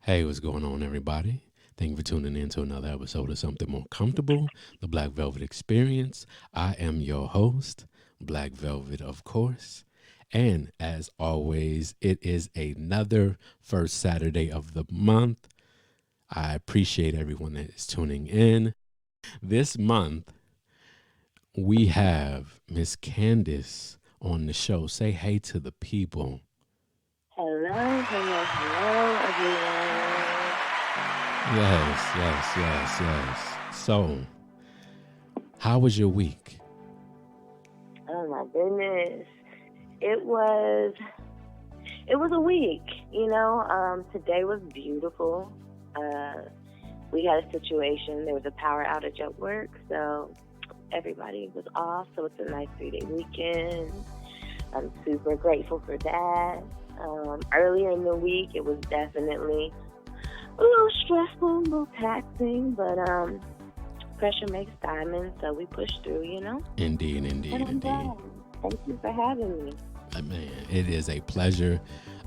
Hey, what's going on, everybody? Thank you for tuning in to another episode of Something More Comfortable, the Black Velvet Experience. I am your host, Black Velvet, of course. And as always, it is another first Saturday of the month. I appreciate everyone that is tuning in. This month, we have Miss Candice on the show. Say hey to the people. Hello, hello, hello, everyone. Yes. So, how was your week? Oh my goodness, it was it was a week. Today was beautiful. Uh, we had a situation. There was a power outage at work, so everybody was off. So it's a nice 3-day weekend. I'm super grateful for that. Earlier in the week, it was definitely a little stressful, a little taxing, but pressure makes diamonds, so we push through. Indeed, And indeed, I'm indeed. glad. Thank you for having me. Man, it is a pleasure.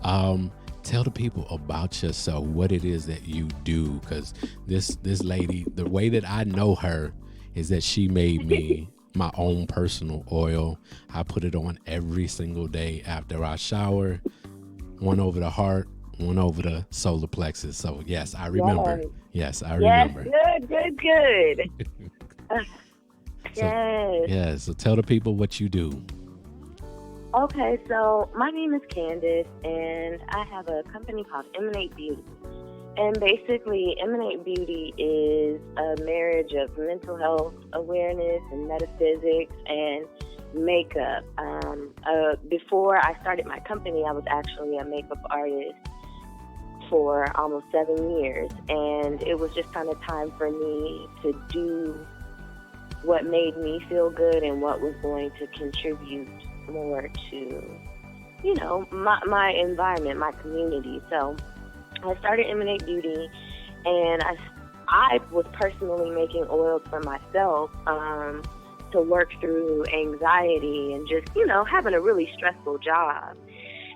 Um, Tell the people about yourself, what it is that you do, because this lady, the way that I know her, is that she made me my own personal oil. I put it on every single day after I shower. One over the heart, one over the solar plexus. So yes, I remember. Yes, Yes, I yes, remember. good. Uh, So yes. yeah, so tell the people what you do. Okay, so my name is Candice, and I have a company called Emanate Beauty. And basically, Emanate Beauty is a marriage of mental health awareness and metaphysics and makeup. Before I started my company, I was actually a makeup artist for almost 7 years, and it was just kind of time for me to do what made me feel good and what was going to contribute more to, my environment, my community. So I started Emanate Beauty, and I was personally making oils for myself to work through anxiety and just, having a really stressful job.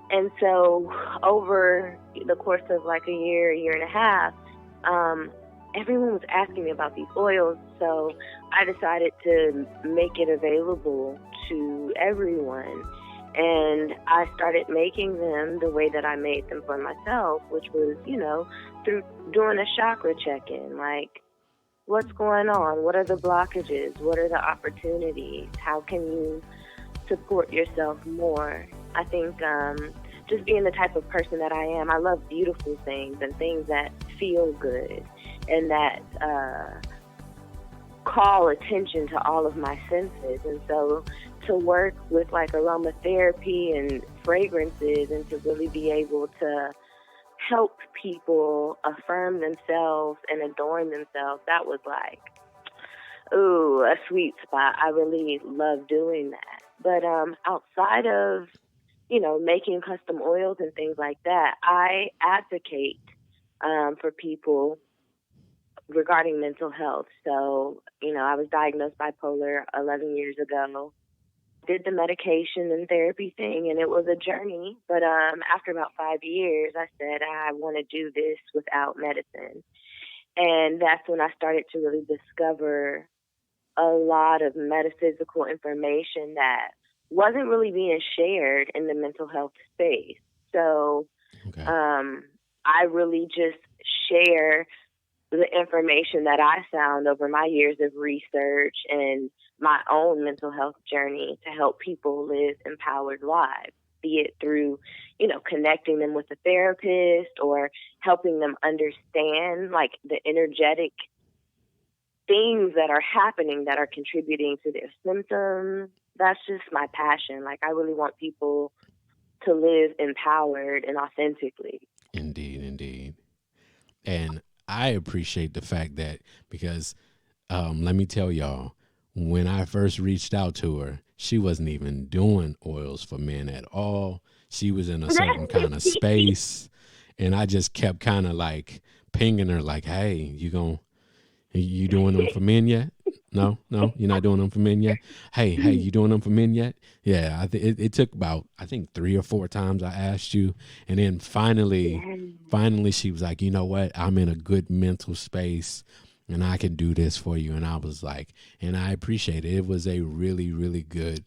And so over the course of like a year and a half, everyone was asking me about these oils. So I decided to make it available to everyone. And I started making them the way that I made them for myself, which was, through doing a chakra check-in, like what's going on? What are the blockages? What are the opportunities? How can you support yourself more? I think just being the type of person that I am, I love beautiful things and things that feel good and that call attention to all of my senses. And so to work with like aromatherapy and fragrances and to really be able to help people affirm themselves and adorn themselves, that was like, ooh, a sweet spot. I really love doing that. But outside of, making custom oils and things like that, I advocate for people regarding mental health. So, I was diagnosed bipolar 11 years ago. Did the medication and therapy thing, and it was a journey. But after about 5 years, I said I want to do this without medicine. And that's when I started to really discover a lot of metaphysical information that wasn't really being shared in the mental health space. So Okay. I really just share the information that I found over my years of research and my own mental health journey to help people live empowered lives, be it through, connecting them with a therapist or helping them understand like the energetic things that are happening that are contributing to their symptoms. That's just my passion. Like, I really want people to live empowered and authentically. Indeed, indeed. And I appreciate the fact that because let me tell y'all, when I first reached out to her, she wasn't even doing oils for men at all. She was in a certain kind of space, and I just kept kind of like pinging her, like, "Hey, you doing them for men yet?" No, you're not doing them for men yet. Hey, you doing them for men yet? Yeah, it took about I think 3 or 4 times I asked you, and then Yeah. finally she was like, you know what? I'm in a good mental space, and I can do this for you. And I was like, and I appreciate it. It was a really really good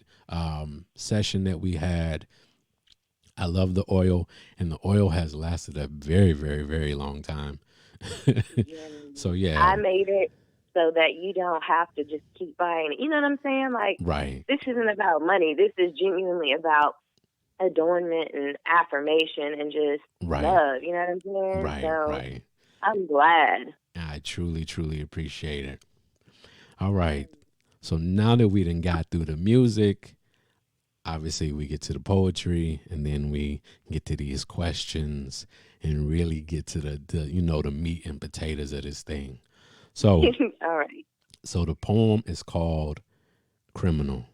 session that we had. I love the oil, and the oil has lasted a very very very long time. Yeah. So yeah, I made it so that you don't have to just keep buying it. You know what I'm saying? Like, right, this isn't about money. This is genuinely about adornment and affirmation and just right, love. You know what I'm saying? right, So right. I'm glad. I truly, truly appreciate it. All right. So now that we done got through the music, obviously we get to the poetry, and then we get to these questions and really get to the meat and potatoes of this thing. So All right. so the poem is called Criminal.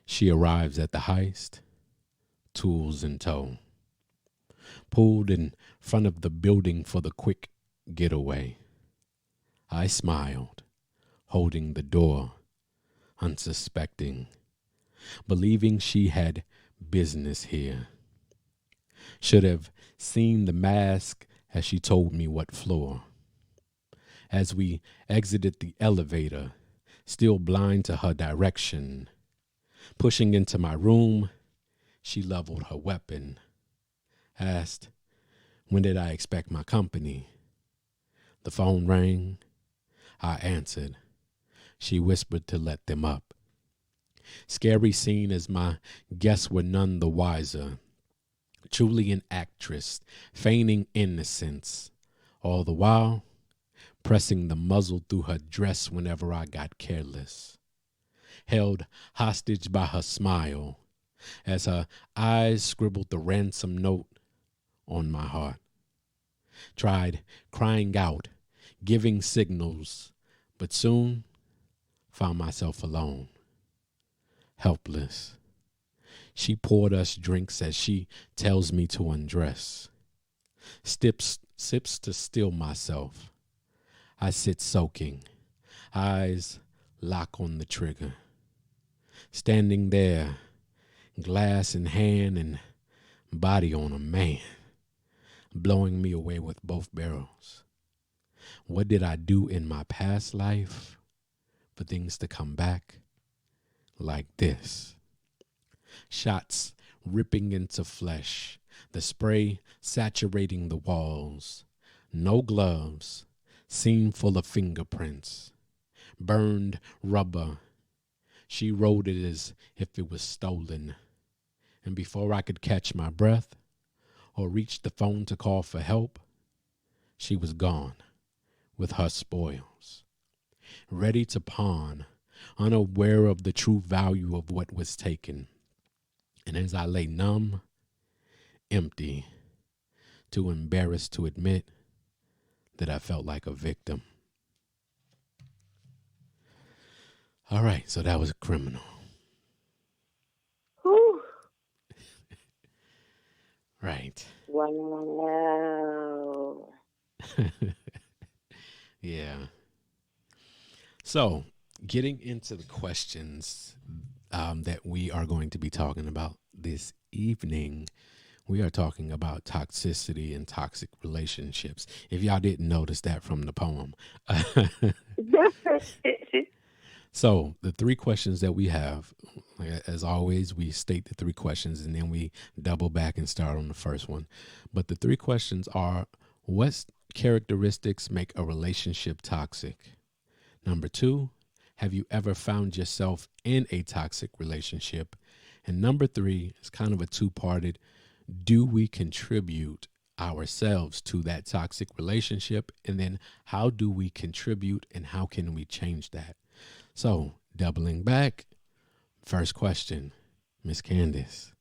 She arrives at the heist, tools in tow, pulled in front of the building for the quick getaway. I smiled, holding the door, unsuspecting, believing she had business here. Should have seen the mask as she told me what floor. As we exited the elevator, still blind to her direction, pushing into my room, she leveled her weapon, asked, when did I expect my company? The phone rang. I answered. She whispered to let them up. Scary scene as my guests were none the wiser. Truly an actress, feigning innocence, all the while pressing the muzzle through her dress whenever I got careless. Held hostage by her smile as her eyes scribbled the ransom note on my heart. Tried crying out, giving signals, but soon found myself alone, helpless. She poured us drinks as she tells me to undress. Sips to still myself. I sit soaking, eyes lock on the trigger. Standing there, glass in hand and body on a man, blowing me away with both barrels. What did I do in my past life for things to come back like this? Shots ripping into flesh, the spray saturating the walls. No gloves, seam full of fingerprints, burned rubber. She wrote it as if it was stolen. And before I could catch my breath or reach the phone to call for help, she was gone with her spoils, ready to pawn, unaware of the true value of what was taken. And as I lay numb, empty, too embarrassed to admit that I felt like a victim. All right, so that was Criminal. Whew. Right. Wow. Yeah. So, getting into the questions that we are going to be talking about this evening, we are talking about toxicity and toxic relationships. If y'all didn't notice that from the poem. So, the 3 questions that we have, as always, we state the 3 questions and then we double back and start on the first one. But the 3 questions are, what characteristics make a relationship toxic? Number 2, have you ever found yourself in a toxic relationship? And number 3 is kind of a two-parted, do we contribute ourselves to that toxic relationship? And then how do we contribute and how can we change that? So, doubling back, first question, Miss Candice,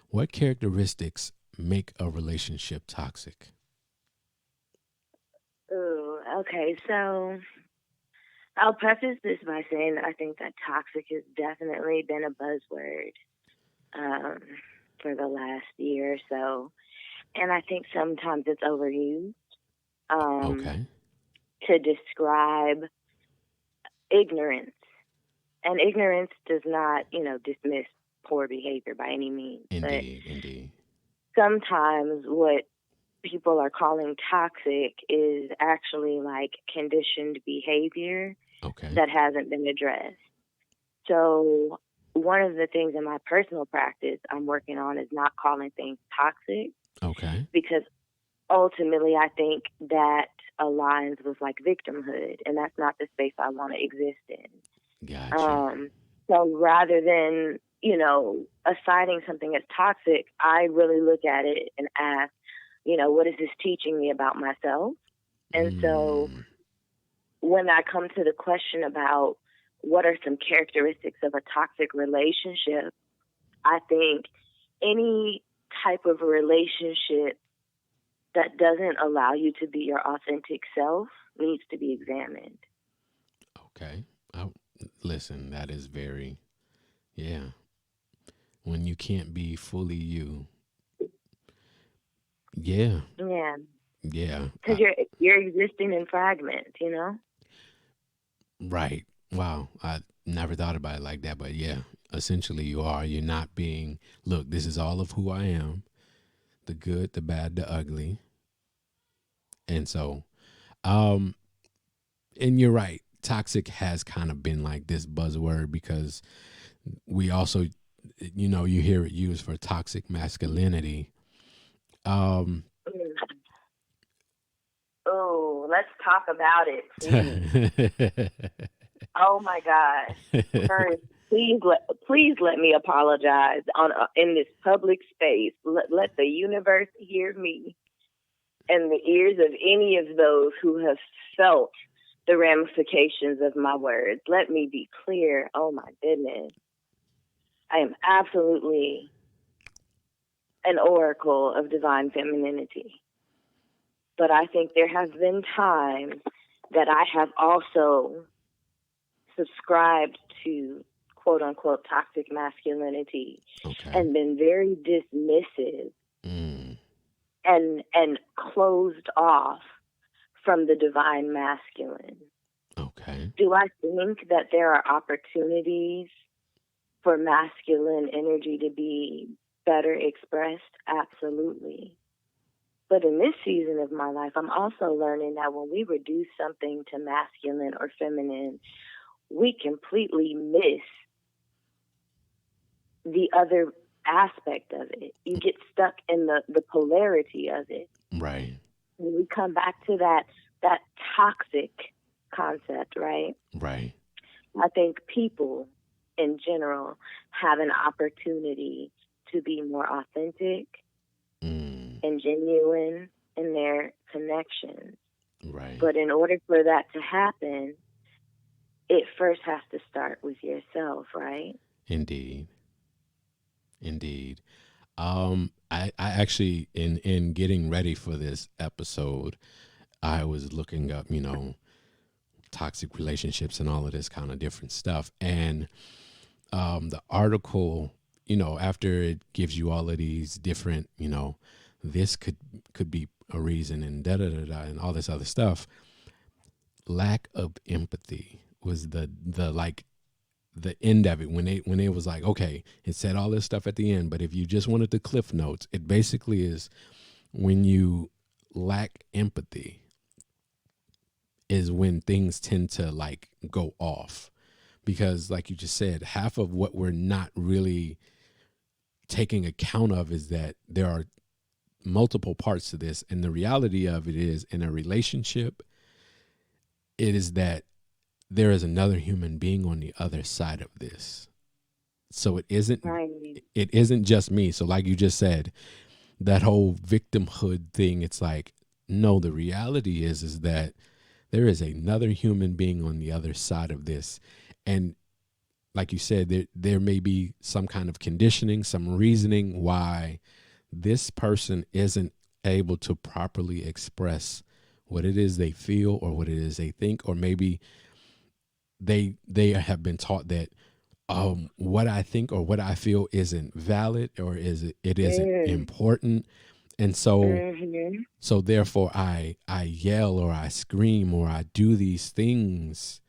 what characteristics make a relationship toxic? Ooh, okay, so I'll preface this by saying that I think that toxic has definitely been a buzzword um, for the last year or so. And I think sometimes it's overused um, Okay. to describe ignorance. And ignorance does not, dismiss poor behavior by any means. But Indeed, indeed. sometimes what people are calling toxic is actually like conditioned behavior Okay. that hasn't been addressed. So one of the things in my personal practice I'm working on is not calling things toxic, Okay. because ultimately I think that aligns with like victimhood, and that's not the space I want to exist in. Gotcha. So rather than, assigning something as toxic, I really look at it and ask, what is this teaching me about myself? And so Mm. when I come to the question about what are some characteristics of a toxic relationship, I think any type of relationship that doesn't allow you to be your authentic self needs to be examined. Okay. I, listen, that is very, yeah. When you can't be fully you. Yeah. Yeah, Yeah. because you're existing in fragments. Right. Wow. I never thought about it like that, but yeah, essentially you are. You're not being, look, this is all of who I am, the good, the bad, the ugly. And so, um, and you're right. Toxic has kind of been like this buzzword because we also, you hear it used for toxic masculinity. Um, Mm. Oh, let's talk about it, please. Oh my gosh. First, please let me apologize in this public space. Let the universe hear me, and the ears of any of those who have felt the ramifications of my words. Let me be clear. Oh my goodness. I am absolutely an oracle of divine femininity. But I think there have been times that I have also subscribed to quote unquote toxic masculinity okay. and been very dismissive Mm. and closed off from the divine masculine. Okay. Do I think that there are opportunities for masculine energy to be better expressed? Absolutely. But in this season of my life, I'm also learning that when we reduce something to masculine or feminine, we completely miss the other aspect of it. You get stuck in the polarity of it. Right. When we come back to that toxic concept, right? Right. I think people in general have an opportunity to be more authentic Mm. and genuine in their connections. Right. But in order for that to happen, it first has to start with yourself, right? Indeed. Indeed. I actually in getting ready for this episode, I was looking up, toxic relationships and all of this kind of different stuff. And the article, after it gives you all of these different, this could be a reason and da da da da and all this other stuff. Lack of empathy was the like the end of it when it was like, okay, it said all this stuff at the end, but if you just wanted the cliff notes, it basically is when you lack empathy is when things tend to like go off, because like you just said, half of what we're not really taking account of is that there are multiple parts to this, and the reality of it is in a relationship it is that there is another human being on the other side of this. So it isn't Right. it isn't just me. So like you just said, that whole victimhood thing, it's like, no, the reality is that there is another human being on the other side of this. And like you said, there may be some kind of conditioning, some reasoning why this person isn't able to properly express what it is they feel or what it is they think, or maybe they have been taught that what I think or what I feel isn't valid, or it isn't important. And so therefore I yell or I scream or I do these things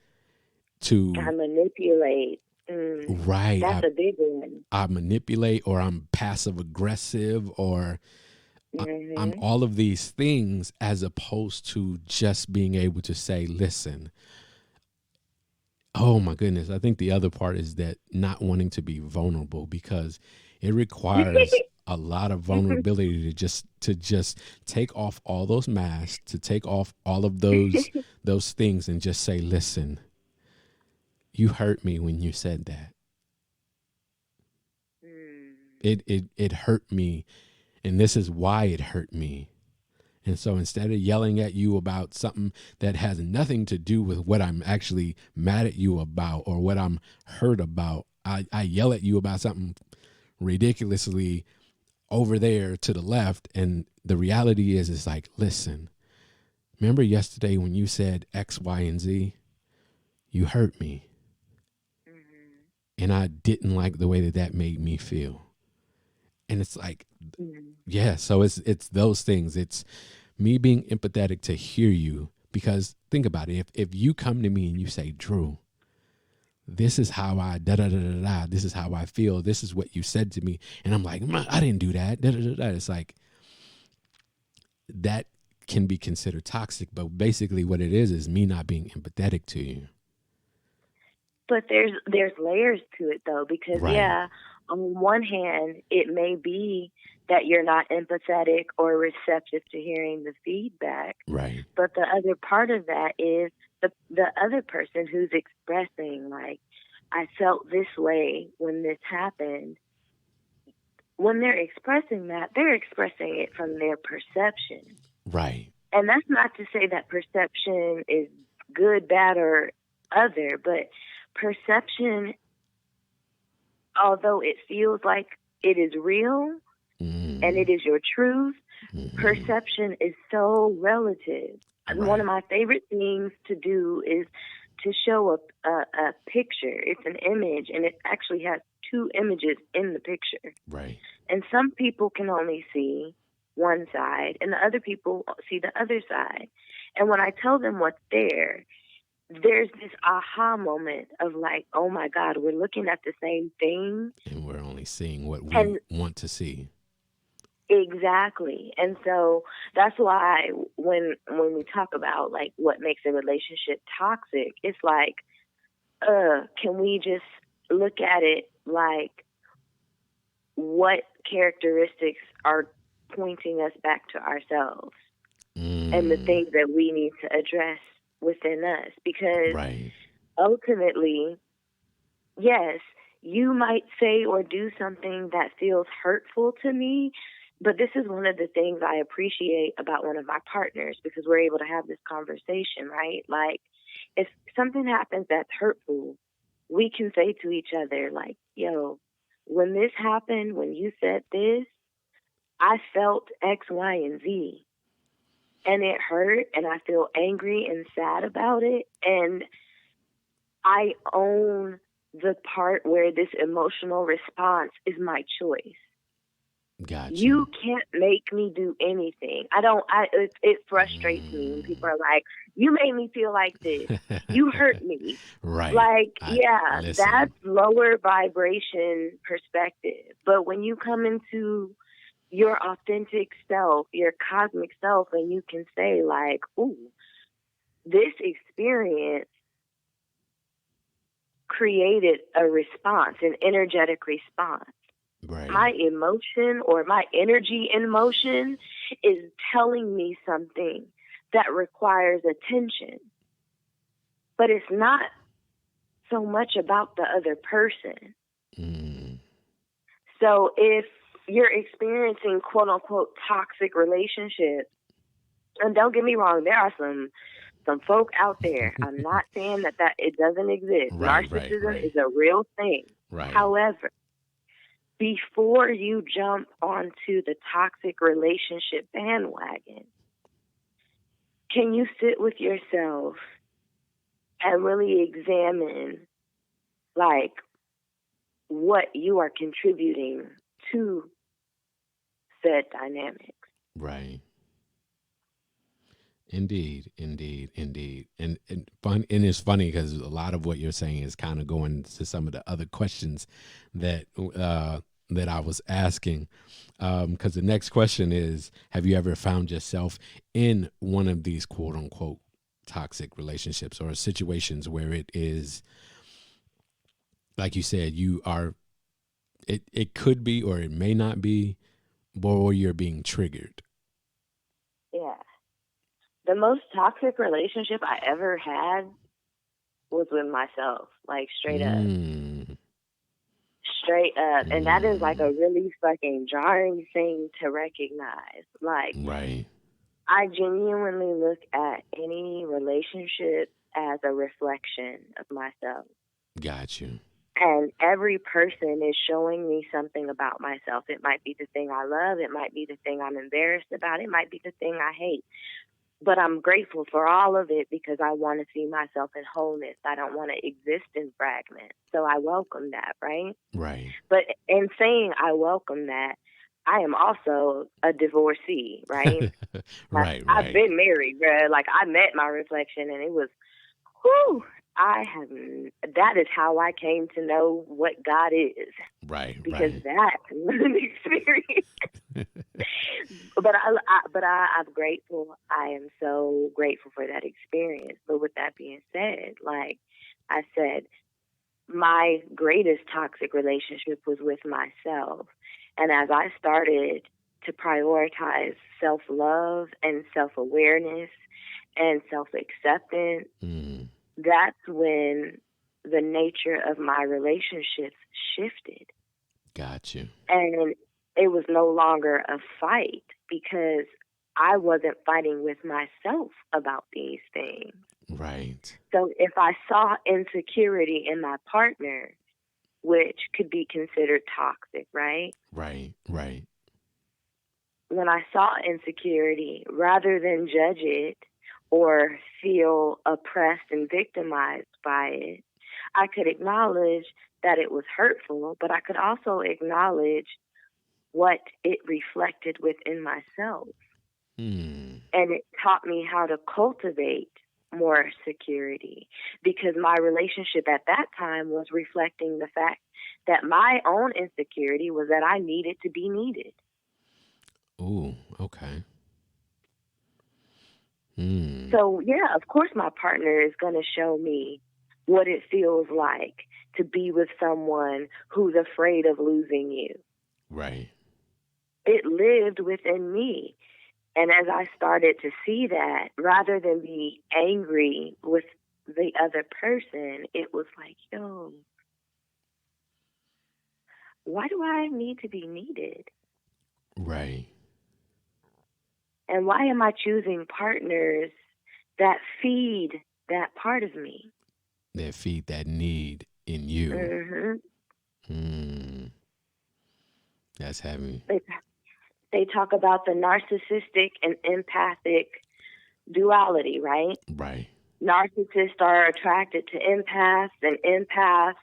I manipulate. Right. That's a big one. I manipulate, or I'm passive aggressive, or I'm all of these things, as opposed to just being able to say, listen. Oh my goodness. I think the other part is that not wanting to be vulnerable, because it requires a lot of vulnerability to just take off all those masks, to take off all of those things, and just say, listen, you hurt me when you said that. It hurt me, and this is why it hurt me. And so instead of yelling at you about something that has nothing to do with what I'm actually mad at you about or what I'm hurt about, I yell at you about something ridiculously over there to the left. And the reality is, it's like, listen, remember yesterday when you said X, Y, and Z? You hurt me. And I didn't like the way that made me feel. And it's like, yeah, so it's those things. It's me being empathetic to hear you, because think about it. If you come to me and you say, Drew, this is how I da-da-da-da-da, this is how I feel, this is what you said to me, and I'm like, I didn't do that, da-da-da-da. It's like, that can be considered toxic, but basically what it is me not being empathetic to you. But there's layers to it, though, because, yeah, on one hand, it may be that you're not empathetic or receptive to hearing the feedback. Right. But the other part of that is the other person who's expressing, like, I felt this way when this happened. When they're expressing that, they're expressing it from their perception. Right. And that's not to say that perception is good, bad, or other, but perception, although it feels like it is real and it is your truth, perception is so relative. Right. One of my favorite things to do is to show a picture. It's an image, and it actually has two images in the picture. Right. And some people can only see one side, and the other people see the other side. And when I tell them what's there, there's this aha moment of like, oh my God, we're looking at the same thing. And we're only seeing what we want to see. Exactly. And so that's why when we talk about like what makes a relationship toxic, it's like, can we just look at it like what characteristics are pointing us back to ourselves and the things that we need to address within us? Because ultimately, yes, you might say or do something that feels hurtful to me, but this is one of the things I appreciate about one of my partners, because we're able to have this conversation, right? Like, if something happens that's hurtful, we can say to each other, like, yo, when this happened, when you said this, I felt X, Y, and Z. And it hurt, and I feel angry and sad about it. And I own the part where this emotional response is my choice. Gotcha. You can't make me do anything. It frustrates me when people are like, you made me feel like this. You hurt me. Right. Like, that's lower vibration perspective. But when you come into your authentic self, your cosmic self, and you can say like, ooh, this experience created a response, an energetic response. Right. My emotion or my energy in motion is telling me something that requires attention. But it's not so much about the other person. So if you're experiencing quote unquote toxic relationships, and don't get me wrong, there are some folk out there. I'm not saying that it doesn't exist. Narcissism is a real thing. Right. However, before you jump onto the toxic relationship bandwagon, can you sit with yourself and really examine like what you are contributing to said dynamics? Right. Indeed, indeed, indeed, and it's funny because a lot of what you're saying is kind of going to some of the other questions that that I was asking. Because the next question is: have you ever found yourself in one of these quote unquote toxic relationships or situations where it is, like you said, you are it could be or it may not be, or you're being triggered. Yeah. The most toxic relationship I ever had was with myself, like straight up. Mm, Straight up. And that is like a mm, really fucking jarring thing to recognize. Like, right. I genuinely look at any relationship as a reflection of myself. Got you. And every person is showing me something about myself. It might be the thing I love. It might be the thing I'm embarrassed about. It might be the thing I hate. But I'm grateful for all of it because I want to see myself in wholeness. I don't want to exist in fragments. So I welcome that, right? Right. But in saying I welcome that, I am also a divorcee, right? Right, I've right, been married, bruh. Like, I met my reflection and it was, whew, that is how I came to know what God is, right, because right. that was an experience. I'm grateful. I am so grateful for that experience. But with that being said, like I said, my greatest toxic relationship was with myself. And as I started to prioritize self love and self awareness and self acceptance, Mm, that's when the nature of my relationships shifted. got you. And it was no longer a fight because I wasn't fighting with myself about these things. Right, So if I saw insecurity in my partner, which could be considered toxic, right? right, right. When I saw insecurity, rather than judge it or feel oppressed and victimized by it, I could acknowledge that it was hurtful, but I could also acknowledge what it reflected within myself. Mm, And it taught me how to cultivate more security because my relationship at that time was reflecting the fact that my own insecurity was that I needed to be needed. ooh, okay. Mm, So, yeah, of course, my partner is going to show me what it feels like to be with someone who's afraid of losing you. right, It lived within me. And as I started to see that, rather than be angry with the other person, it was like, yo, why do I need to be needed? right. And why am I choosing partners that feed that part of me? That feed that need in you. hmm Mm, that's heavy. They, they talk about the narcissistic and empathic duality, right? Right. Narcissists are attracted to empaths, and empaths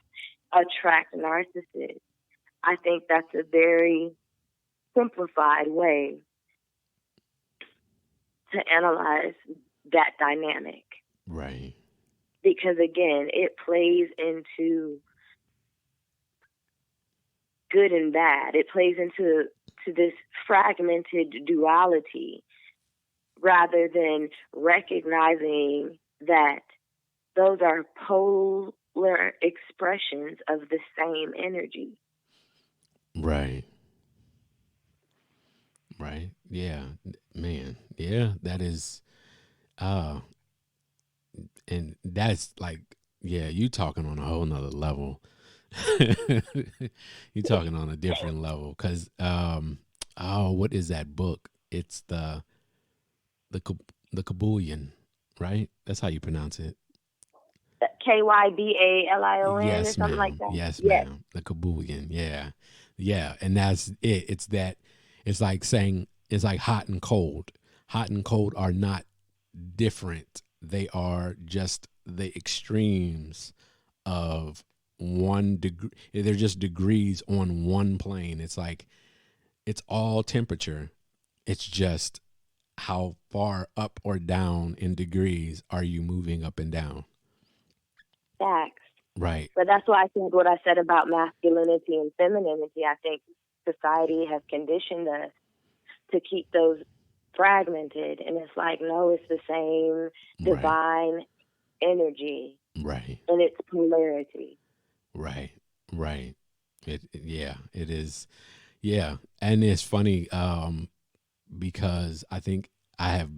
attract narcissists. I think that's a very simplified way to analyze that dynamic. Right. Because again, it plays into good and bad. It plays into this fragmented duality rather than recognizing that those are polar expressions of the same energy. Right. Right. Yeah. Man. Yeah. That is. Uh. And that's like. Yeah. You talking on a whole nother level. You talking on a different level. Cause. Oh, what is that book? It's the Kabulian, right? That's how you pronounce it. Kybalion or Yes, something like ma'am. that. Yes, Yes. ma'am. The Kabulian. Yeah. Yeah. And that's it. It's that, it's like saying, it's like hot and cold. Hot and cold are not different. They are just the extremes of one degree. They're just degrees on one plane. It's like, it's all temperature. It's just how far up or down in degrees are you moving up and down? Facts. Right. But that's why I think what I said about masculinity and femininity, I think society has conditioned us to keep those fragmented. And it's like, no, it's the same Right. divine energy Right. in its polarity. Right. Right. Yeah, it is. Yeah. And it's funny because I think I have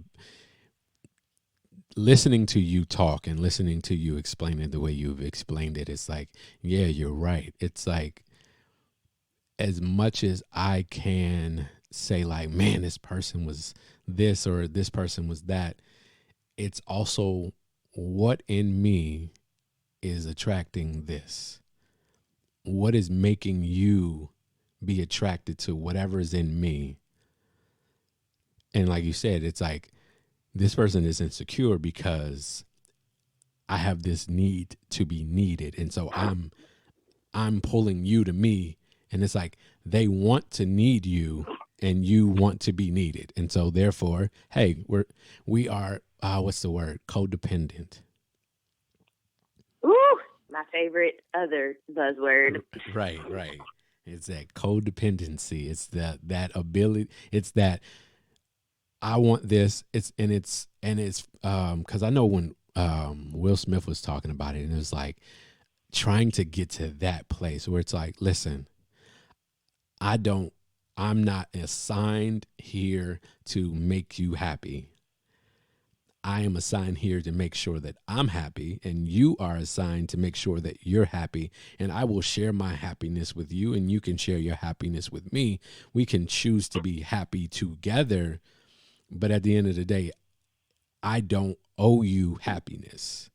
listening to you talk and listening to you explain it the way you've explained it. It's like, yeah, you're right. It's like as much as I can say like, man, this person was this or this person was that, it's also what in me is attracting this. What is making you be attracted to whatever is in me? And like you said, it's like this person is insecure because I have this need to be needed. And so I'm pulling you to me, and it's like they want to need you and you want to be needed. And so therefore, hey, we are what's the word? Codependent. Ooh, my favorite other buzzword. Right, right. It's that codependency. It's that ability. It's that I want this. It's because I know when Will Smith was talking about it, and it was like trying to get to that place where it's like, listen, I'm not assigned here to make you happy. I am assigned here to make sure that I'm happy, and you are assigned to make sure that you're happy. And I will share my happiness with you, and you can share your happiness with me. We can choose to be happy together. But at the end of the day, I don't owe you happiness.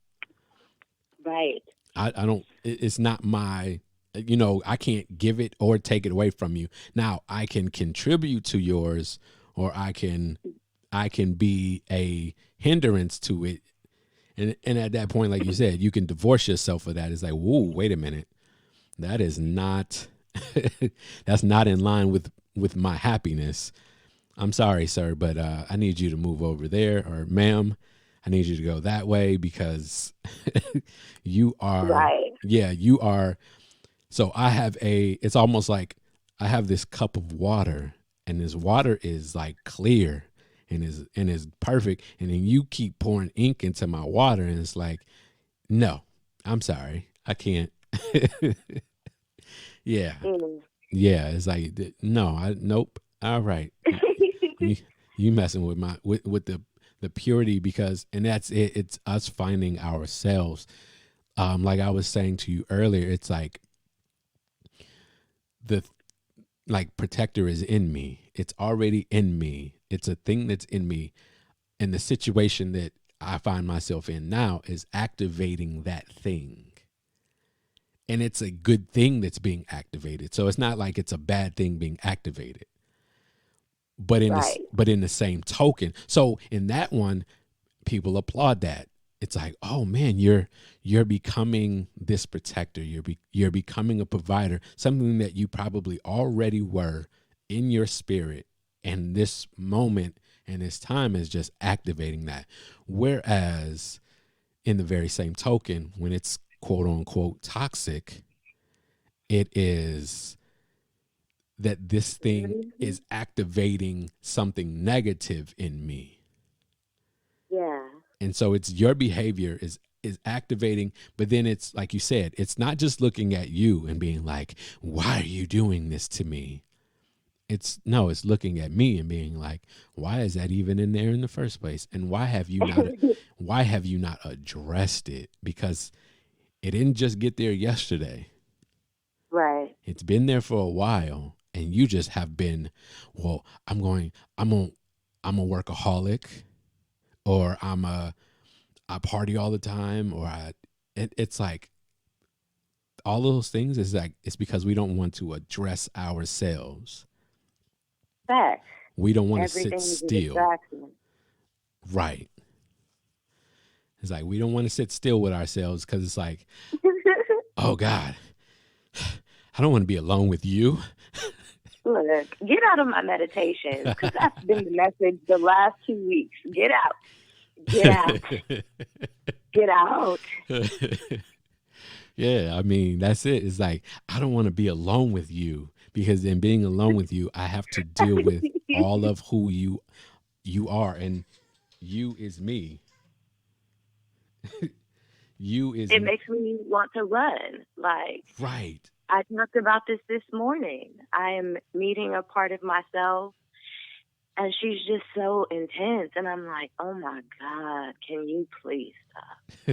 Right. I don't, it's not my, I can't give it or take it away from you. Now I can contribute to yours, or I can be a hindrance to it. And at that point, like you said, you can divorce yourself for that. It's like, whoa, wait a minute. That is not, that's not in line with my happiness. I'm sorry, sir, but I need you to move over there, or ma'am, I need you to go that way because you are, Right. yeah, you are. So it's almost like I have this cup of water, and this water is like clear and is perfect. And then you keep pouring ink into my water, and it's like, no, I'm sorry, I can't. Yeah. Mm. Yeah. It's like, no, nope. All right. You messing with with the purity, because, and that's it. It's us finding ourselves. Like I was saying to you earlier, it's like the like protector is in me. It's already in me. It's a thing that's in me. And the situation that I find myself in now is activating that thing. And it's a good thing that's being activated. So it's not like it's a bad thing being activated. But Right. in the same token, so in that one, people applaud that. It's like, oh man, you're becoming this protector. You're becoming a provider, something that you probably already were in your spirit. And this moment and this time is just activating that. Whereas in the very same token, when it's quote unquote toxic, it is that this thing Mm-hmm. is activating something negative in me. Yeah. And so it's your behavior is activating, but then it's like you said, it's not just looking at you and being like, why are you doing this to me? It's looking at me and being like, why is that even in there in the first place? And why have you not addressed it? Because it didn't just get there yesterday. Right. It's been there for a while, and you just have been, well, I'm a workaholic, or I party all the time, or it's like all those things is like, it's because we don't want to address ourselves. Facts. We don't want to sit Everything is a still. distraction. Right. It's like we don't want to sit still with ourselves, because it's like, oh God, I don't want to be alone with you. Look, get out of my meditations, because that's been the message the last 2 weeks. Get out. Get out. Get out. Yeah, I mean, that's it. It's like, I don't want to be alone with you, because in being alone with you, I have to deal with all of who you are, and you is me. You is It makes me want to run. Like, right. I talked about this morning. I am meeting a part of myself, and she's just so intense. And I'm like, oh my God, can you please stop?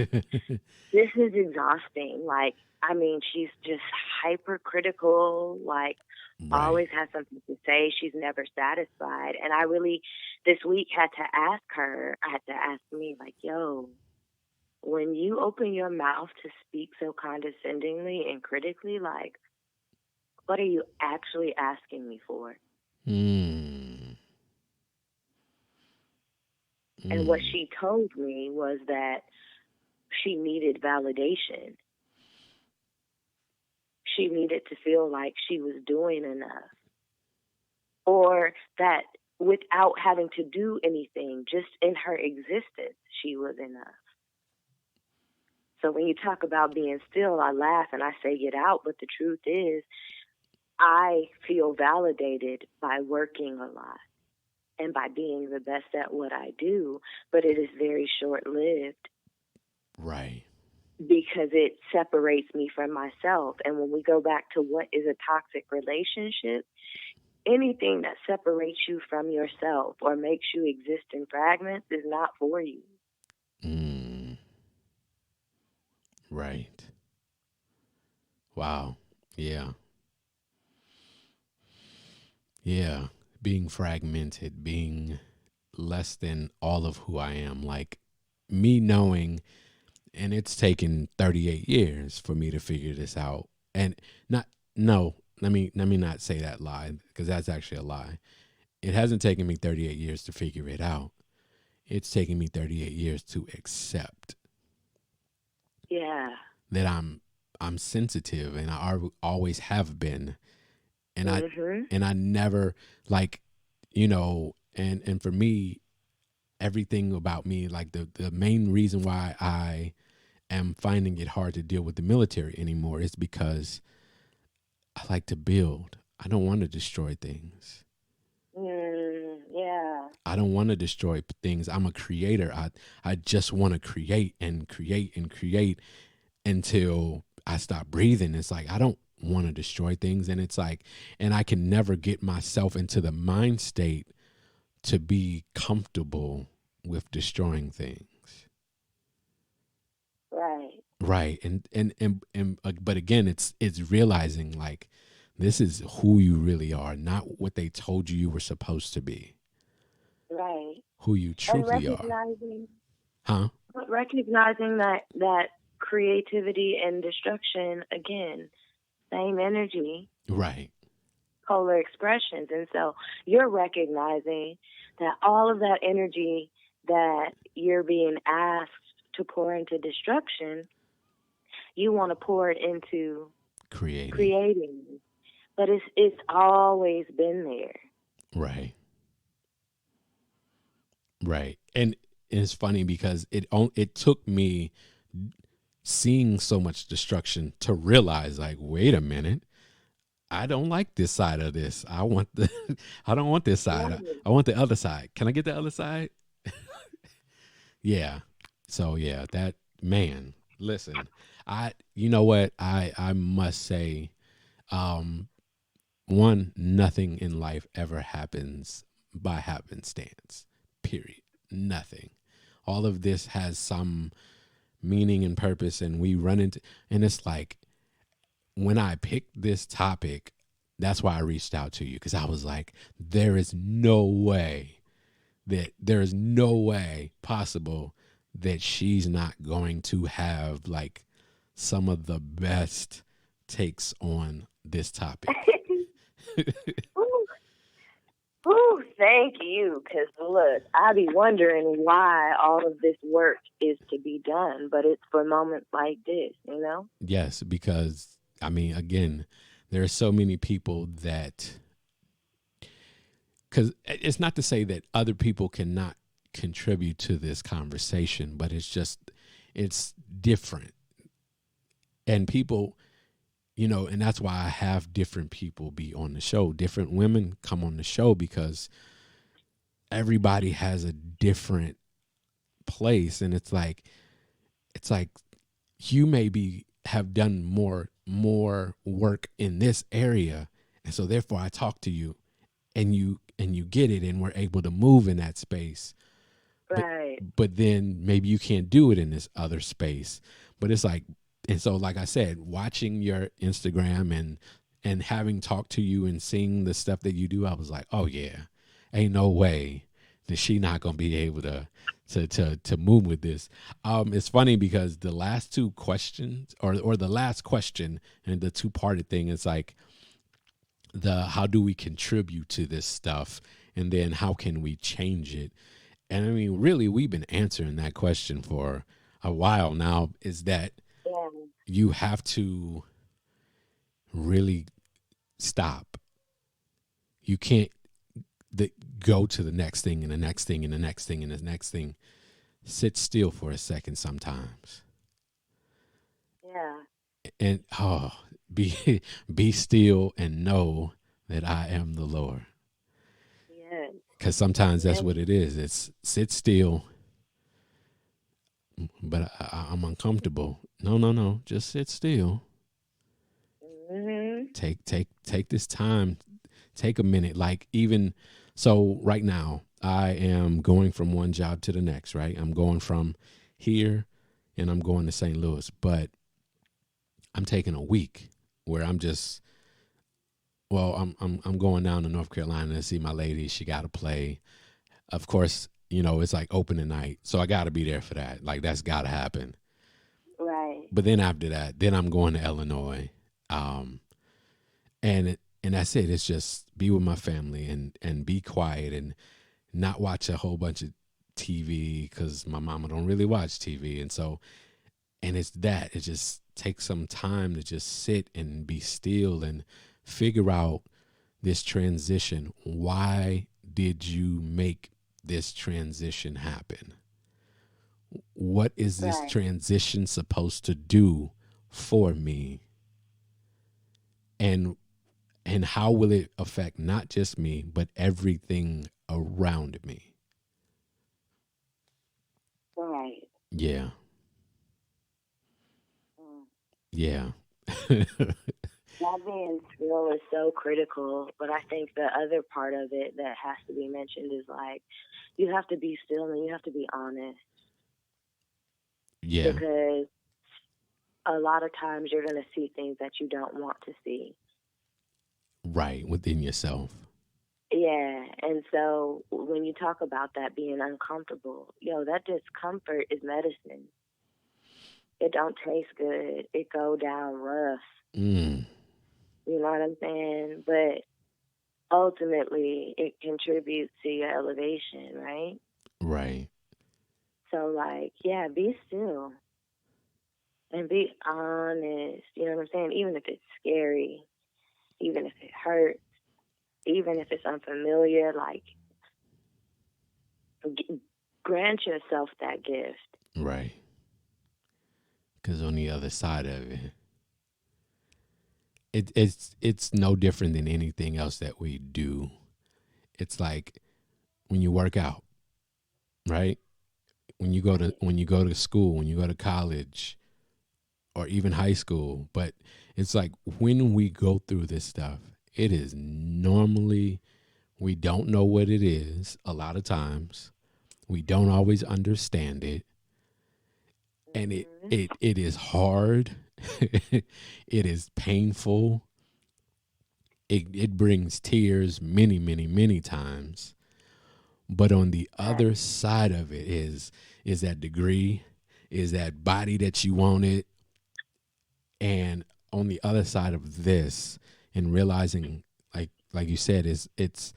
This is exhausting. Like, I mean, she's just hypercritical, like, Right. always has something to say. She's never satisfied. And I really, this week, had to ask her, I had to ask me, like, yo, when you open your mouth to speak so condescendingly and critically, like, what are you actually asking me for? Mm. And what Mm. she told me was that she needed validation. She needed to feel like she was doing enough, or that without having to do anything, just in her existence, she was enough. So when you talk about being still, I laugh and I say get out, but the truth is, I feel validated by working a lot and by being the best at what I do, but it is very short lived Right. because it separates me from myself. And when we go back to what is a toxic relationship, anything that separates you from yourself or makes you exist in fragments is not for you. Mm. Right. Wow. Yeah. Yeah. Being fragmented, being less than all of who I am. Like, me knowing, and it's taken 38 years for me to figure this out. And not, no, let me not say that lie, because that's actually a lie. It hasn't taken me 38 years to figure it out. It's taken me 38 years to accept Yeah. that I'm sensitive, and always have been. And I Mhm. and I never, like, and for me, everything about me, like, the main reason why I am finding it hard to deal with the military anymore is because I like to build. I don't want to destroy things. Yeah. I don't want to destroy things. I'm a creator. I just want to create and create and create until I stop breathing. It's like, I don't want to destroy things. And it's like, and I can never get myself into the mind state to be comfortable with destroying things. Right. Right. But again, it's realizing, like, this is who you really are, not what they told you were supposed to be. Right. Who you And truly are. Huh? recognizing that creativity and destruction, again, same energy, Right. polar expressions. And so you're recognizing that all of that energy that you're being asked to pour into destruction, you want to pour it into Creating. creating. But it's always been there. Right. Right. And it's funny because it took me seeing so much destruction to realize, like, wait a minute, I don't like this side of this. I want the I don't want this side. Right. I want the other side. Can I get the other side? Yeah. So yeah, that, man, listen. You know what? I must say, um one, nothing in life ever happens by happenstance. Period. Nothing. All of this has some meaning and purpose, and we run into, and it's like, when I picked this topic, that's why I reached out to you, because I was like, there is no way possible that she's not going to have, like, some of the best takes on this topic. Ooh, ooh, thank you. Because look, I be wondering why all of this work is to be done, but it's for moments like this, you know? Yes, because, I mean, again, there are so many people that because it's not to say that other people cannot contribute to this conversation, but it's just, it's different. And people, and that's why I have different people be on the show. Different women come on the show because everybody has a different place. And it's like you maybe have done more work in this area. And so therefore I talk to you and you get it, and we're able to move in that space. Right. But then maybe you can't do it in this other space. But it's like, and so like I said, watching your Instagram and having talked to you and seeing the stuff that you do, I was like, oh yeah, ain't no way that she not gonna be able to move with this. It's funny because the last two questions, or the last question and the two-parted thing, is like the how do we contribute to this stuff, and then how can we change it. And I mean, really, we've been answering that question for a while now, is that Yeah. you have to really stop. You can't go to the next thing and the next thing and the next thing and the next thing. Sit still for a second sometimes. Yeah. And be still and know that I am the Lord. Yeah. Because sometimes that's And, what it is. It's sit still, but I'm uncomfortable. No. Just sit still. hmm Take this time. Take a minute. Like, even so right now, I am going from one job to the next, right? I'm going from here and I'm going to St. Louis, but I'm taking a week where I'm just, well, I'm going down to North Carolina to see my lady. She got to play. Of course, it's like opening night, so I got to be there for that. Like, that's got to happen. Right. But then after that, then I'm going to Illinois, and that's it. It's just be with my family and be quiet and not watch a whole bunch of TV, because my mama don't really watch TV, and so, and it's that it just takes some time to just sit and be still and figure out this transition. Why did you make this transition happen? What is this Right. transition supposed to do for me? And how will it affect not just me, but everything around me? Right. Yeah. Mm. Yeah. That being still is so critical, but I think the other part of it that has to be mentioned is like you have to be still and you have to be honest, Yeah. because a lot of times you're going to see things that you don't want to see. Right. Within yourself. Yeah, and so when you talk about that being uncomfortable, that discomfort is medicine. It don't taste good. It go down rough. Mm. You know what I'm saying? But ultimately, it contributes to your elevation, right? Right. So, like, yeah, be still and be honest. You know what I'm saying? Even if it's scary, even if it hurts, even if it's unfamiliar, like, grant yourself that gift. Right. Because on the other side of it, it's no different than anything else that we do. It's like when you work out, right? When you go to school, when you go to college, or even high school. But it's like when we go through this stuff, it is normally, we don't know what it is a lot of times. We don't always understand it. And Mm-hmm. it is hard. It is painful. It brings tears many times. But on the Right. other side of it is that degree, is that body that you wanted. And on the other side of this, and realizing, like you said, is it's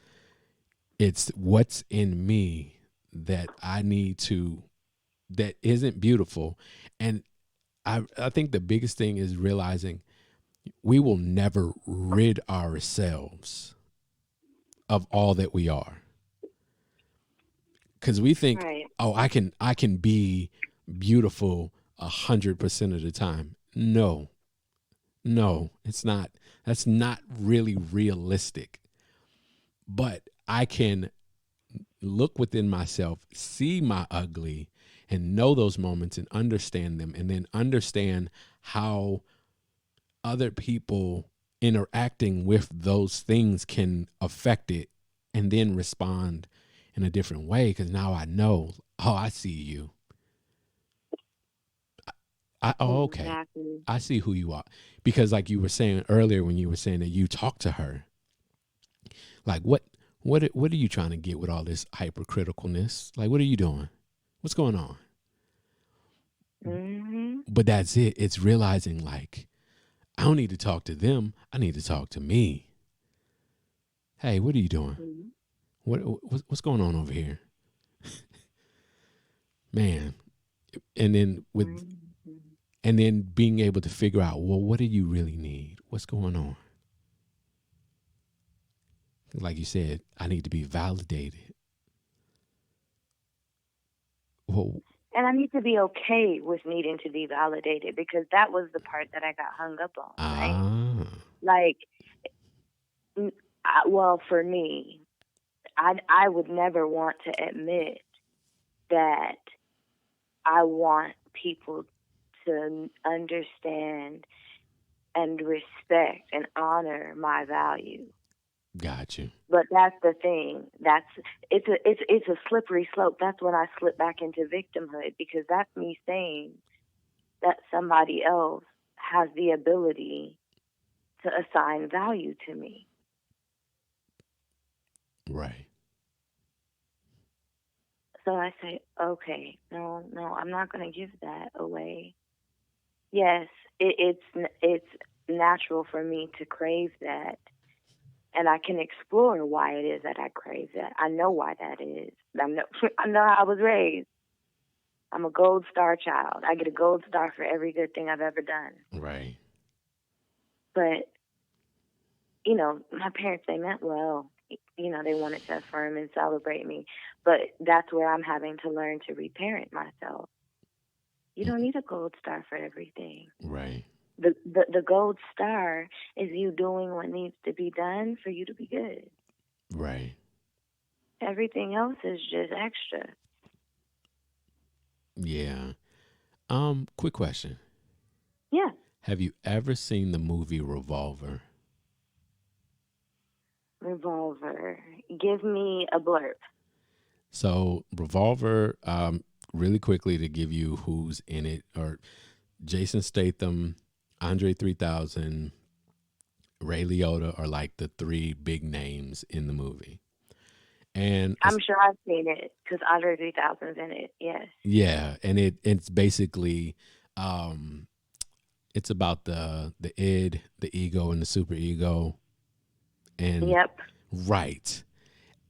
what's in me that I need to, that isn't beautiful. And I think the biggest thing is realizing we will never rid ourselves of all that we are. Because we think, Right. oh, I can be beautiful 100% of the time. No, it's not. That's not really realistic. But I can look within myself, see my ugly, and know those moments and understand them, and then understand how other people interacting with those things can affect it, and then respond in a different way. Because now I know, oh, I see you. Oh, okay. Exactly. I see who you are. Because like you were saying earlier, when you were saying that you talk to her, like what are you trying to get with all this hypercriticalness? Like, what are you doing? What's going on? Mm-hmm. But that's it. It's realizing, like, I don't need to talk to them. I need to talk to me. Hey, what are you doing? Mm-hmm. What's going on over here? Man. And then Mm-hmm. and then being able to figure out, well, what do you really need? What's going on? Like you said, I need to be validated. Well, And I need to be okay with needing to be validated, because that was the part that I got hung up on, right? Like, well, for me, I would never want to admit that I want people to understand and respect and honor my value. Got you. But that's the thing. It's a slippery slope. That's when I slip back into victimhood, because that's me saying that somebody else has the ability to assign value to me. Right. So I say, okay, no, I'm not going to give that away. Yes, it's natural for me to crave that, and I can explore why it is that I crave that. I know why that is. I know how I was raised. I'm a gold star child. I get a gold star for every good thing I've ever done. Right. But, my parents, they meant well. They wanted to affirm and celebrate me. But that's where I'm having to learn to reparent myself. You don't need a gold star for everything. Right. The gold star is you doing what needs to be done for you to be good. Right. Everything else is just extra. Yeah. Quick question. Yeah. Have you ever seen the movie Revolver? Revolver. Give me a blurb. So Revolver, really quickly to give you who's in it, or Jason Statham, Andre 3000, Ray Liotta are like the three big names in the movie. And I'm sure I've seen it because Andre 3000's in it. Yes. Yeah, and it's basically it's about the id, the ego, and the super ego. And yep. Right.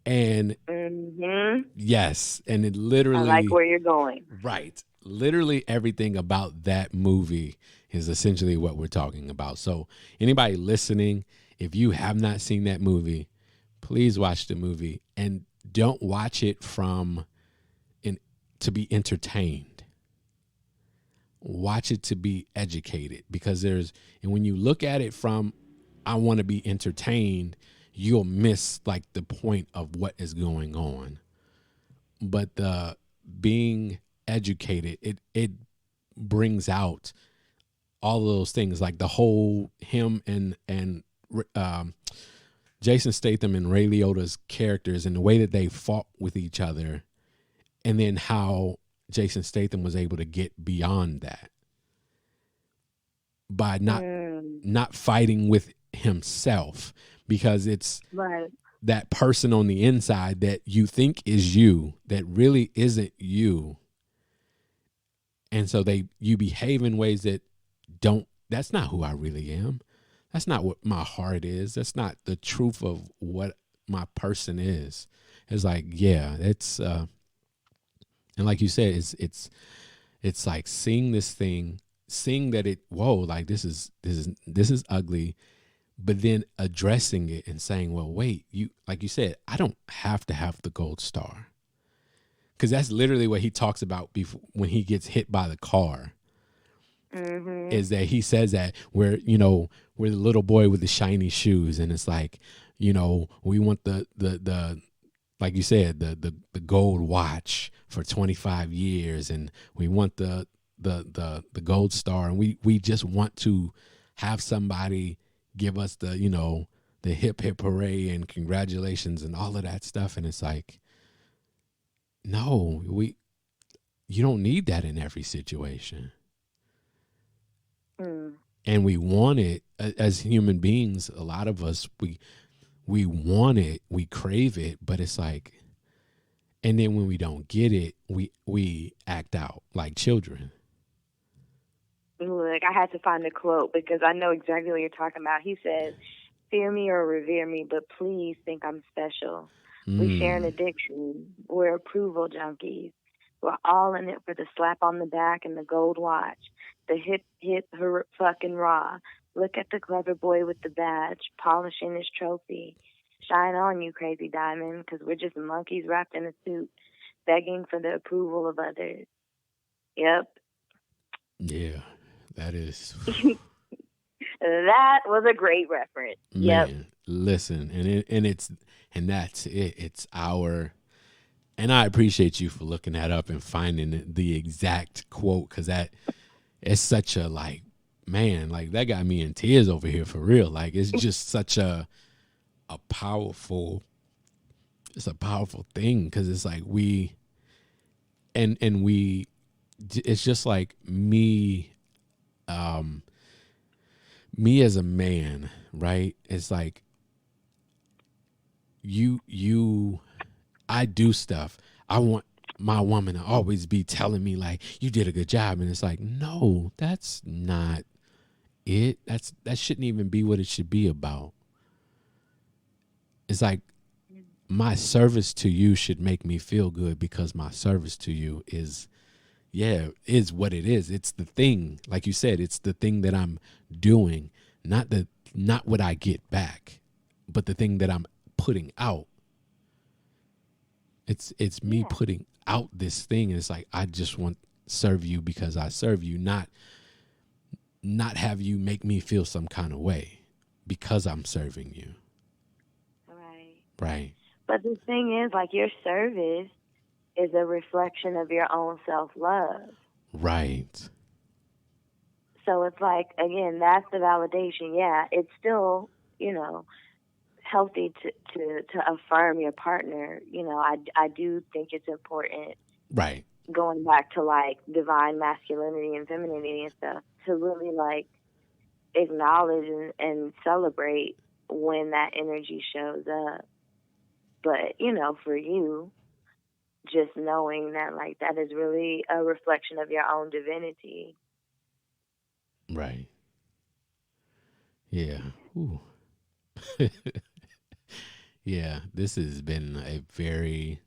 And mm-hmm. Yes, and it literally, I like where you're going. Right. Literally everything about that movie is essentially what we're talking about. So anybody listening, if you have not seen that movie, please watch the movie, and don't watch it to be entertained. Watch it to be educated, because and when you look at it from, I want to be entertained, you'll miss like the point of what is going on. But the being educated, it brings out all of those things, like the whole him and Jason Statham and Ray Liotta's characters, and the way that they fought with each other, and then how Jason Statham was able to get beyond that by not fighting with himself, because it's right. That person on the inside that you think is you that really isn't you. And so you behave in ways that that's not who I really am. That's not what my heart is. That's not the truth of what my person is. It's like, yeah, it's and like you said, it's like seeing this thing, seeing that whoa, like this is ugly, but then addressing it and saying, well, wait, you, like you said, I don't have to have the gold star. Because that's literally what he talks about before, when he gets hit by the car. Mm-hmm. Is that he says that we're the little boy with the shiny shoes, and it's like, we want the like you said, the gold watch for 25 years, and we want the gold star, and we just want to have somebody give us the hip hip hooray and congratulations and all of that stuff. And it's like, no, you don't need that in every situation. And we want it as human beings. A lot of us, we want it, we crave it, but it's like, and then when we don't get it, we act out like children. Look, I had to find a quote because I know exactly what you're talking about. He says, "Fear me or revere me, but please think I'm special. We share an addiction. We're approval junkies. We're all in it for the slap on the back and the gold watch, the hip, fucking raw. Look at the clever boy with the badge, polishing his trophy. Shine on, you crazy diamond, because we're just monkeys wrapped in a suit, begging for the approval of others." Yep. Yeah, that is. That was a great reference. Man, yep. Listen, and that's it. It's our. And I appreciate you for looking that up and finding the exact quote, because that it's such a, like, man, like that got me in tears over here for real. Like, it's just such a powerful, it's a powerful thing, because it's like it's just like me as a man, right? It's like I do stuff. I want my woman to always be telling me, like, you did a good job. And it's like, no, that's not it. That shouldn't even be what it should be about. It's like, my service to you should make me feel good, because my service to you is what it is. It's the thing, like you said, it's the thing that I'm doing, not what I get back, but the thing that I'm putting out. It's me putting out this thing, and it's like, I just want serve you because I serve you, not have you make me feel some kind of way because I'm serving you. Right. But the thing is, like, your service is a reflection of your own self-love. Right. So it's like, again, that's the validation. Yeah, it's still, healthy to affirm your partner. I do think it's important. Right. Going back to, like, divine masculinity and femininity and stuff, to really, like, acknowledge and celebrate when that energy shows up. But, for you, just knowing that, like, that is really a reflection of your own divinity. Right. Yeah. Ooh. Yeah, this has been a very,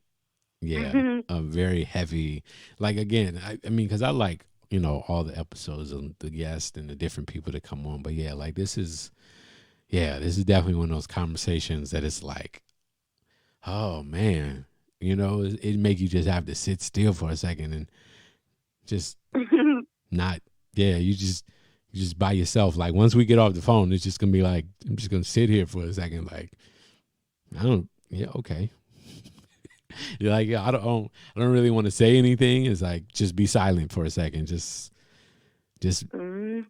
a very heavy, like, again, I mean, because I like, all the episodes and the guests and the different people that come on. But yeah, like, this is definitely one of those conversations that it's like, oh man, it make you just have to sit still for a second and just not, you just by yourself. Like, once we get off the phone, it's just gonna be like, I'm just gonna sit here for a second. Like, okay. You're like, I don't really want to say anything. It's like, just be silent for a second. Just just let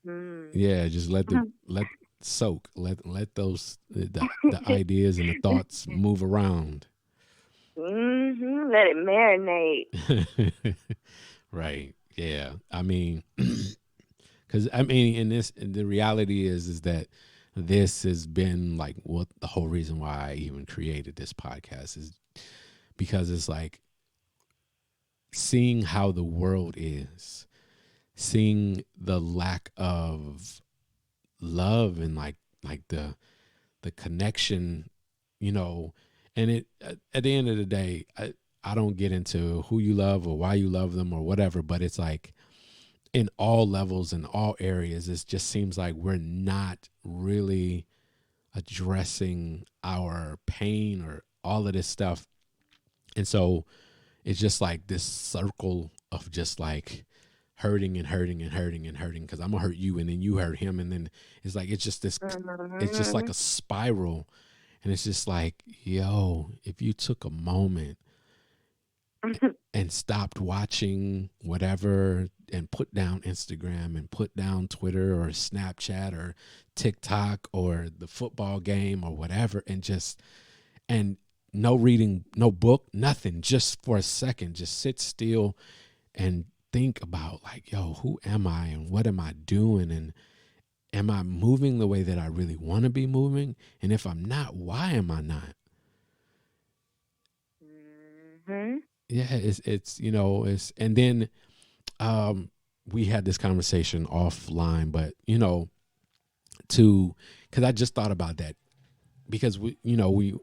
soak. Let those the ideas and the thoughts move around. Let it marinate. Right. Yeah. I mean, because the reality is that this has been, like, what the whole reason why I even created this podcast is because it's like seeing how the world is, seeing the lack of love and like the connection, and it at the end of the day, I don't get into who you love or why you love them or whatever, but it's like, in all levels and all areas, it just seems like we're not really addressing our pain or all of this stuff. And so it's just like this circle of just like hurting and hurting and hurting and hurting, because I'm gonna hurt you and then you hurt him, and then it's like it's just like Mhm. a spiral. And it's just like, yo, if you took a moment and stopped watching whatever and put down Instagram and put down Twitter or Snapchat or TikTok or the football game or whatever, and just, and no reading, no book, nothing, just for a second, just sit still and think about like, yo, who am I and what am I doing? And am I moving the way that I really want to be moving? And if I'm not, why am I not? Mhm. Yeah, it's it's, and then we had this conversation offline, but to because I just thought about that, because we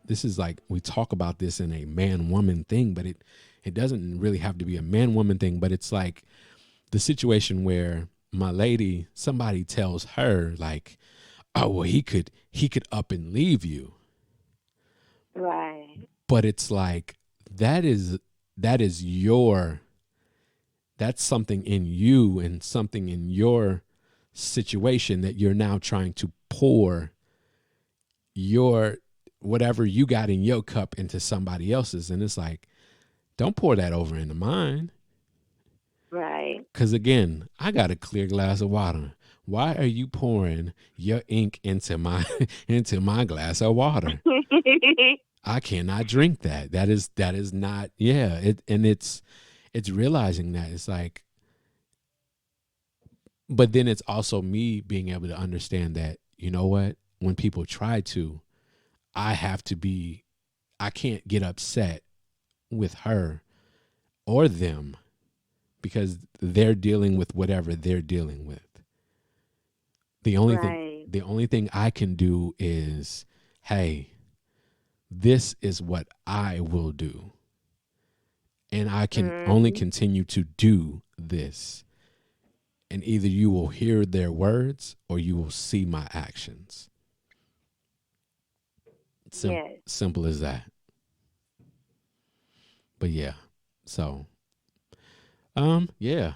this is like, we talk about this in a man woman thing, but it doesn't really have to be a man woman thing, but it's like the situation where my lady, somebody tells her like, oh well, he could up and leave you. Right. But it's like, that is your, that's something in you and something in your situation that you're now trying to pour your, whatever you got in your cup into somebody else's. And it's like, don't pour that over into mine. Right. Because again, I got a clear glass of water. Why are you pouring your ink into my into my glass of water? I cannot drink that. That is not, yeah. And it's realizing that it's like, but then it's also me being able to understand that, you know what, when people try to, I have to be, I can't get upset with her or them, because they're dealing with whatever they're dealing with. The only thing Right. the only thing I can do is, hey, this is what I will do. And I can only Mhm. continue to do this. And either you will hear their words or you will see my actions. Yes. Simple as that. But yeah. So, yeah.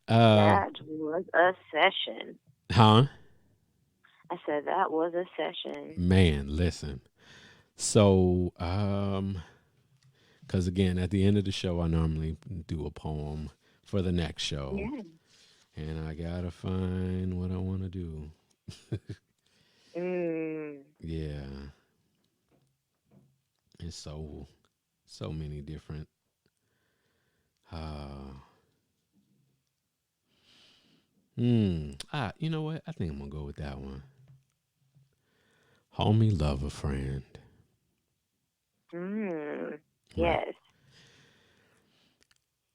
uh That was a session. huh? I said that was a session. Man, listen. So, cuz again, at the end of the show I normally do a poem for the next show. Yeah. And I got to find what I want to do. Mm. Yeah. It's so many different uh you know what? I think I'm gonna go with that one. Homie, lover, friend. Mm. Right. Yes.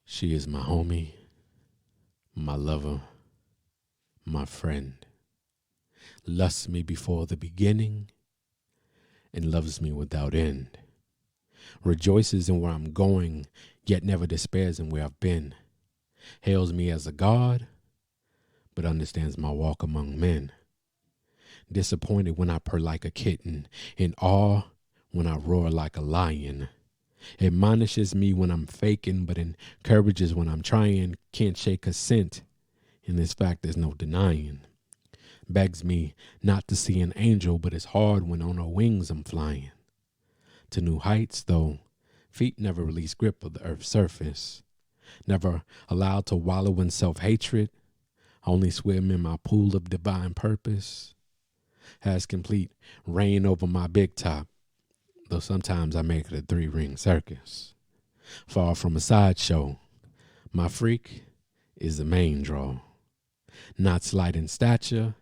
She is my homie, my lover, my friend. Lusts me before the beginning and loves me without end. Rejoices in where I'm going, yet never despairs in where I've been. Hails me as a god, but understands my walk among men. Disappointed when I purr like a kitten, in awe when I roar like a lion. Admonishes me when I'm faking, but encourages when I'm trying. Can't shake a scent, in this fact there's no denying. Begs me not to see an angel, but it's hard when on her wings I'm flying. To new heights, though, feet never release grip of the earth's surface. Never allowed to wallow in self-hatred, only swim in my pool of divine purpose. Has complete reign over my big top, though sometimes I make it a 3-ring circus. Far from a sideshow, my freak is the main draw. Not slight in stature,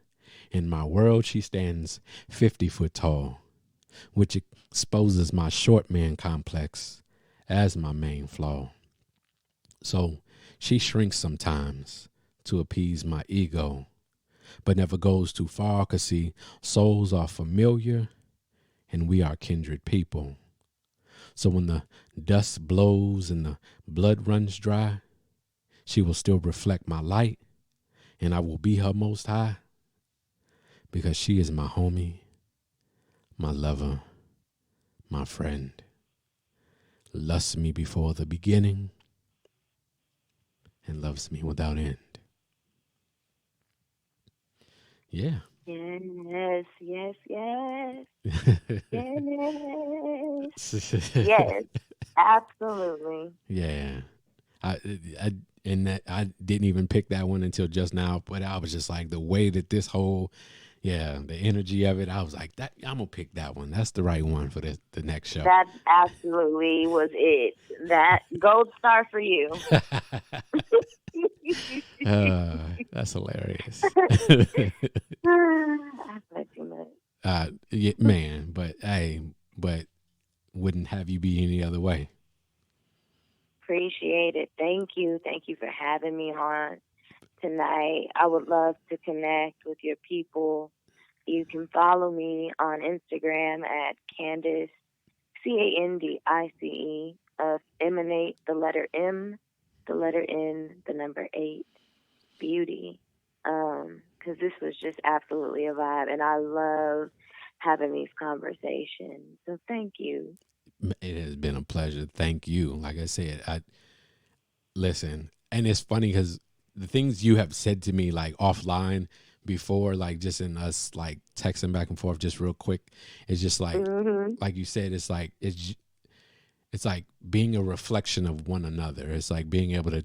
in my world she stands 50 foot tall, which exposes my short man complex as my main flaw. So she shrinks sometimes to appease my ego, but never goes too far, 'cause see, souls are familiar and we are kindred people. So when the dust blows and the blood runs dry, she will still reflect my light and I will be her most high. because she is my homie, my lover, my friend. Lusts me before the beginning and loves me without end. Yeah. Yes, yes, yes, yes, yes, absolutely. Yeah. I, I and that I didn't even pick that one until just now, but I was just like the way that this whole, yeah, the energy of it. I was like, that I'm gonna pick that one. That's the right one for the next show. That absolutely was it. That gold star for you. That's hilarious. I play too much. Yeah, man, but hey, but wouldn't have you be any other way. Appreciate it. Thank you. Thank you for having me on tonight. I would love to connect with your people. You can follow me on Instagram at Candice, Candice, of Emanate, the letter M, the letter N, the number 8, beauty. Because this was just absolutely a vibe, and I love having these conversations. So thank you. It has been a pleasure. Thank you. Like I said, I listen, and it's funny because the things you have said to me like offline before, like just in us like texting back and forth, just real quick, it's just like you said, it's like being a reflection of one another. It's like being able to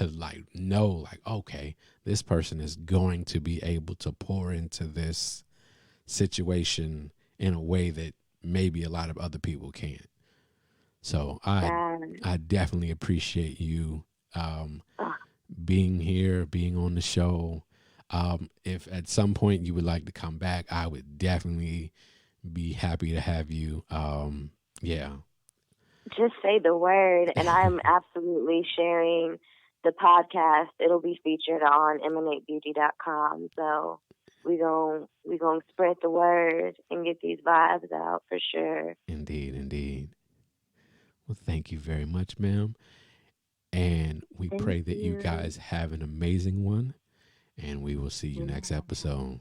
like know like, okay, this person is going to be able to pour into this situation in a way that maybe a lot of other people can't. So I definitely appreciate you being here, being on the show. If at some point you would like to come back, I would definitely be happy to have you. Yeah. Just say the word, and I'm absolutely sharing the podcast. It'll be featured on emanatebeauty.com. So we gonna spread the word and get these vibes out for sure. Indeed, indeed. Well, thank you very much, ma'am. And we Thank pray that you you. guys have an amazing one. And we will see you next episode.